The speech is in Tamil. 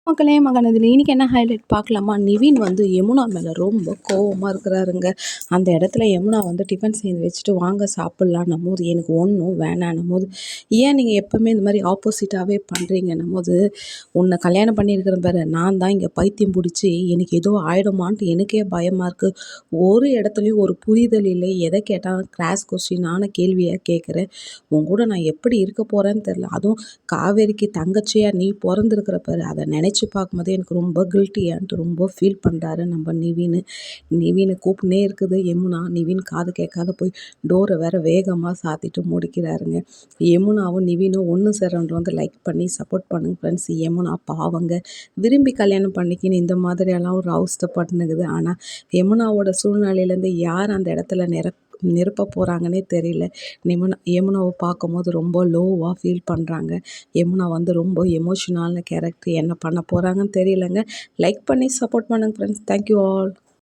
மக்களே மகனதில் இன்றைக்கி என்ன ஹைலைட் பார்க்கலாமா? நிவின் வந்து யமுனா மேலே ரொம்ப கோவமாக இருக்கிறாருங்க. அந்த இடத்துல யமுனா வந்து டிஃபன் செஞ்சு வச்சுட்டு வாங்க சாப்பிட்லான்னும் போது எனக்கு ஒன்றும் வேணான்னும் போது, ஏன் நீங்கள் எப்போவுமே இந்த மாதிரி ஆப்போசிட்டாகவே பண்ணுறீங்கன்னும் போது, உன்னை கல்யாணம் பண்ணியிருக்கிறேன் பாரு, நான் தான் இங்கே பைத்தியம் பிடிச்சி எனக்கு ஏதோ ஆகிடுமான்ட்டு எனக்கே பயமாக இருக்குது. ஒரு இடத்துலையும் ஒரு புரிதல் இல்லை. எதை கேட்டாலும் கிராஸ் கொஸ்டினான கேள்வியாக கேட்குறேன். உன் கூட நான் எப்படி இருக்க போகிறேன்னு தெரில. அதுவும் காவேரிக்கு தங்கச்சியாக நீ பிறந்திருக்கிற பாரு, அதை நினச்சி பார்க்கும்போதே எனக்கு ரொம்ப கில்ட்டியான்ட்டு ரொம்ப ஃபீல் பண்ணுறாரு நம்ம நிவினை கூப்பிட்னே இருக்குது யமுனா. நிவின் காது கேட்காத போய் டோரை வேற வேகமாக சாத்திட்டு முடிக்கிறாருங்க. யமுனாவும் நிவினும் ஒன்று சேரவங்க வந்து லைக் பண்ணி சப்போர்ட் பண்ணுங்க ஃப்ரெண்ட்ஸ். யமுனா பாவங்க, விரும்பி கல்யாணம் பண்ணிக்கின்னு இந்த மாதிரியெல்லாம் ஒரு அவஸ்தைப்பட்டுனுக்குது. ஆனால் யமுனாவோட சூழ்நிலையிலேருந்து யார் அந்த இடத்துல நிரப்ப போகிறாங்கன்னே தெரியல. யமுனாவை பார்க்கும்போது ரொம்ப லோவாக ஃபீல் பண்ணுறாங்க. யமுனா வந்து ரொம்ப எமோஷனலான கேரக்டர். என்ன பண்ண போகிறாங்கன்னு தெரியலங்க. லைக் பண்ணி சப்போர்ட் பண்ணுங்க ஃப்ரெண்ட்ஸ். Thank you all.